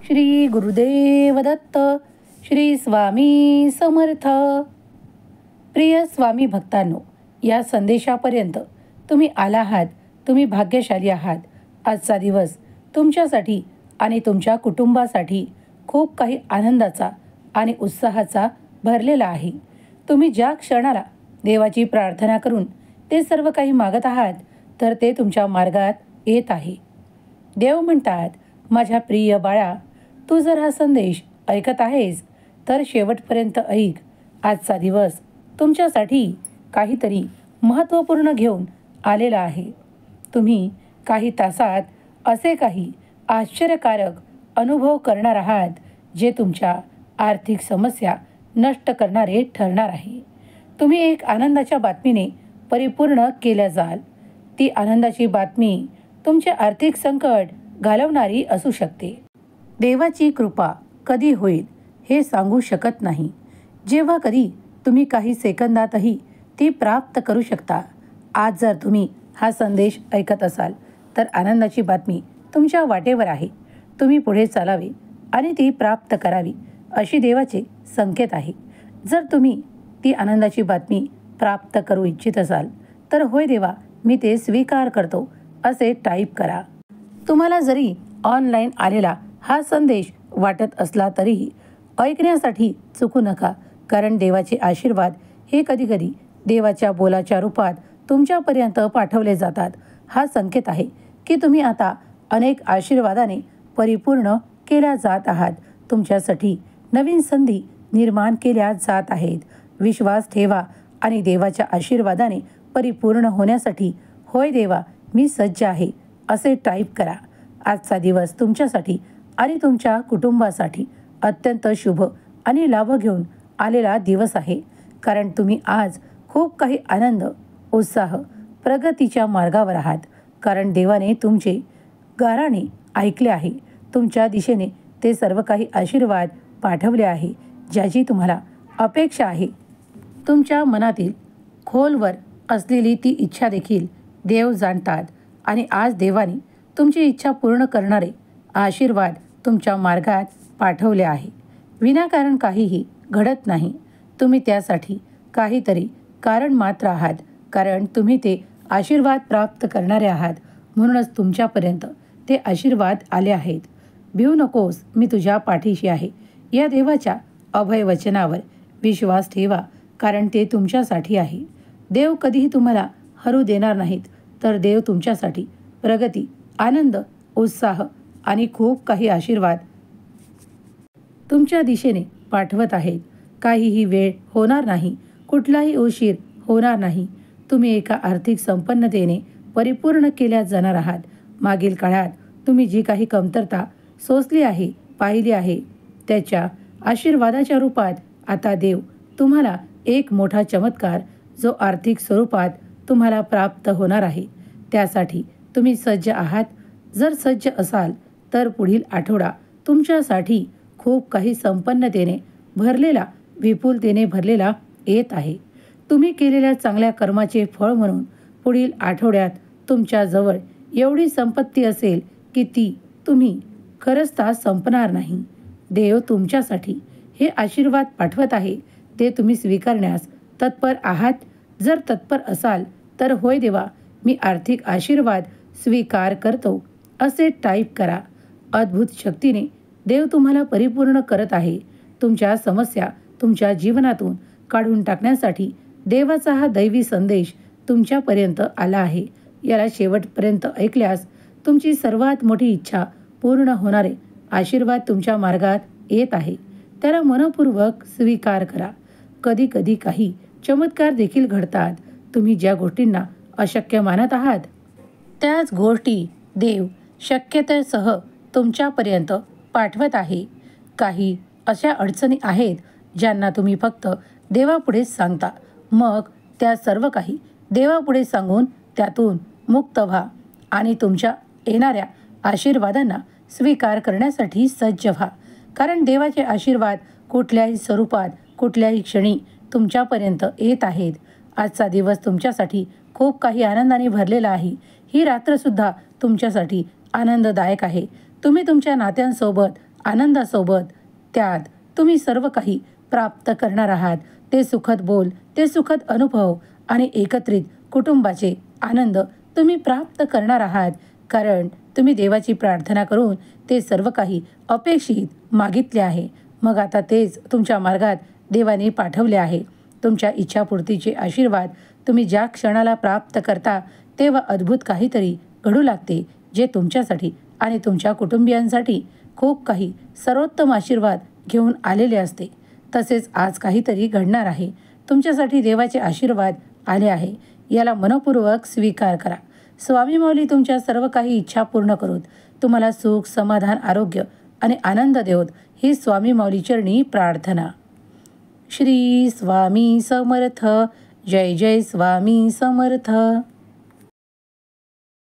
श्री गुरुदेव दत्त. श्री स्वामी समर्थ. प्रिय स्वामी भक्तांनो, या संदेशापर्यंत तुम्ही आला आहात. तुम्ही भाग्यशाली आहात. आजचा दिवस तुमच्यासाठी आणि तुमच्या कुटुंबासाठी खूप काही आनंदाचा आणि उत्साहाचा भरलेला आहे. तुम्ही ज्या क्षणाला देवाची प्रार्थना करून ते सर्व काही मागत आहात, तर ते तुमच्या मार्गात येत आहे. देव म्हणतात, माझ्या प्रिय बाळा, तू जर हा संदेश ऐकत आहेस तर शेवटपर्यंत ऐक. आजचा दिवस तुमच्यासाठी काहीतरी महत्त्वपूर्ण घेऊन आलेला आहे. तुम्ही काही तासात असे काही आश्चर्यकारक अनुभव करणार आहात जे तुमच्या आर्थिक समस्या नष्ट करणारे ठरणार आहे. तुम्ही एक आनंदाच्या बातमीने परिपूर्ण केल्या जाल. ती आनंदाची बातमी तुमचे आर्थिक संकट घालवणारी असू शकते. देवाची कृपा कधी होईल हे सांगू शकत नाही. जेव्हा कधी तुम्ही काही सेकंदातही ती प्राप्त करू शकता. आज जर तुम्ही हा संदेश ऐकत असाल तर आनंदाची बातमी तुमच्या वाटेवर आहे. तुम्ही पुढे चालावे आणि ती प्राप्त करावी अशी देवाचे संकेत आहे. जर तुम्ही ती आनंदाची बातमी प्राप्त करू इच्छित असाल तर होय देवा, मी ते स्वीकार करतो असे टाईप करा. तुम्हाला जरी ऑनलाईन आलेला हा संदेश वाटत असला तरीही ऐकण्यासाठी चुकू नका, कारण देवाचे आशीर्वाद हे कधीकधी देवाच्या बोलाच्या रूपात तुमच्यापर्यंत पाठवले जातात. हा संकेत आहे की तुम्ही आता अनेक आशीर्वादाने परिपूर्ण केल्या जात आहात. तुमच्यासाठी नवीन संधी निर्माण केल्या जात आहेत. विश्वास ठेवा आणि देवाच्या आशीर्वादाने परिपूर्ण होण्यासाठी होय देवा, मी सज्ज आहे असे टाईप करा. आजचा दिवस तुमच्यासाठी आणि तुमच्या कुटुंबासाठी अत्यंत शुभ आणि लाभ घेऊन आलेला दिवस आहे. कारण तुम्ही आज खूप काही आनंद, उत्साह, प्रगतीच्या मार्गावर आहात. कारण देवाने तुमचे गाराणे ऐकले आहे. तुमच्या दिशेने ते सर्व काही आशीर्वाद पाठवले आहे ज्याची तुम्हाला अपेक्षा आहे. तुमच्या मनातील खोलवर असलेली ती इच्छा देखील देव जाणतात आणि आज देवाने तुमची इच्छा पूर्ण करणारे आशीर्वाद तुमच्या मार्गात पाठवले आहे. विनाकारण काहीही घडत नाही. तुम्ही त्यासाठी काहीतरी कारण मात्र आहात, कारण तुम्ही ते आशीर्वाद प्राप्त करणारे आहात. म्हणूनच तुमच्यापर्यंत ते आशीर्वाद आले आहेत. भिवू नकोस, मी तुझ्या पाठीशी आहे. या देवाच्या अभय वचनावर विश्वास ठेवा, कारण ते तुमच्यासाठी आहे. देव कधीही तुम्हाला हरू देणार नाहीत, तर देव तुमच्यासाठी प्रगती, आनंद, उत्साह आणि खूप काही आशीर्वाद तुमच्या दिशेने पाठवत आहेत. काहीही वेळ होणार नाही, कुठलाही उशीर होणार नाही. तुम्ही एका आर्थिक संपन्नतेने परिपूर्ण केल्या जाणार आहात. मागील काळात तुम्ही जी काही कमतरता सोसली आहे, पाहिली आहे, त्याच्या आशीर्वादाच्या रूपात आता देव तुम्हाला एक मोठा चमत्कार जो आर्थिक स्वरूपात तुम्हाला प्राप्त होणार आहे, त्यासाठी तुम्ही सज्ज आहात. जर सज्ज असाल तर पुढील आठवडा तुमच्यासाठी खूप काही संपन्नतेने भरलेला, विपुलतेने भरलेला येत आहे. तुम्ही केलेल्या चांगल्या कर्माचे फळ म्हणून पुढील आठवड्यात तुमच्याजवळ एवढी संपत्ती असेल की ती तुम्ही खरंचता संपणार नाही. देव तुमच्यासाठी हे आशीर्वाद पाठवत आहे. ते तुम्ही स्वीकारण्यास तत्पर आहात. जर तत्पर असाल तर होय देवा, मी आर्थिक आशीर्वाद स्वीकार करतो असे टाईप करा. अद्भुत शक्तीने देव तुम्हाला परिपूर्ण करत आहे. तुमच्या समस्या तुमच्या जीवनातून काढून टाकण्यासाठी देवाचा हा दैवी संदेश तुमच्यापर्यंत आला आहे. याला शेवटपर्यंत ऐकल्यास तुमची सर्वात मोठी इच्छा पूर्ण होणारे आशीर्वाद तुमच्या मार्गात येत आहे. त्याला मनपूर्वक स्वीकार करा. कधी कधी काही चमत्कार देखील घडतात. तुम्ही ज्या गोष्टींना अशक्य मानत आहात त्याच गोष्टी देव शक्यतेसह तुमच्यापर्यंत पाठवत आहे. काही अशा अडचणी आहेत ज्यांना तुम्ही फक्त देवापुढे सांगता. मग त्या सर्व काही देवापुढे सांगून त्यातून मुक्त व्हा आणि तुमच्या येणाऱ्या आशीर्वादांना स्वीकार करण्यासाठी सज्ज व्हा. कारण देवाचे आशीर्वाद कुठल्याही स्वरूपात, कुठल्याही क्षणी तुमच्यापर्यंत येत आहेत. आजचा दिवस तुमच्यासाठी खूप काही आनंदाने भरलेला आहे. ही रात्रसुद्धा तुमच्यासाठी आनंददायक आहे. तुम्ही तुमच्या नात्यांसोबत आनंदासोबत त्यात तुम्ही सर्व काही प्राप्त करणार आहात. ते सुखद बोल, ते सुखद अनुभव आणि एकत्रित कुटुंबाचे आनंद तुम्ही प्राप्त करणार आहात. कारण तुम्ही देवाची प्रार्थना करून ते सर्व काही अपेक्षित मागितले आहे. मग आता तेच तुमच्या मार्गात देवाने पाठवले आहे. तुमच्या इच्छापूर्तीचे आशीर्वाद तुम्ही ज्या क्षणाला प्राप्त करता तेव्हा अद्भुत काहीतरी घडू लागते, जे तुमच्यासाठी आणि तुमच्या कुटुंबियांसाठी खूप काही सर्वोत्तम आशीर्वाद घेऊन आलेले असते. तसेच आज काहीतरी घडणार आहे. तुमच्यासाठी देवाचे आशीर्वाद आले आहे. याला मनपूर्वक स्वीकार करा. स्वामी माऊली तुमच्या सर्व काही इच्छा पूर्ण करून तुम्हाला सुख, समाधान, आरोग्य आणि आनंद देवोत ही स्वामी माऊली चरणी प्रार्थना. श्री स्वामी समर्थ. जय जय स्वामी समर्थ.